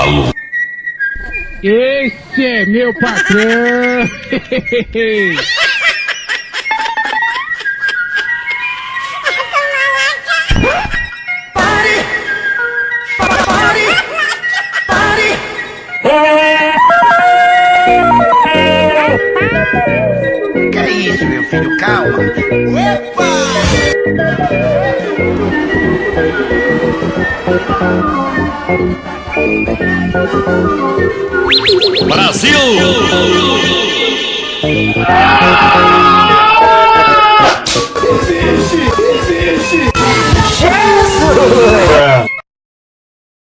cavalo. Esse é meu patrão. Que é isso, meu filho? Calma. Epa! Brasil! Jesus!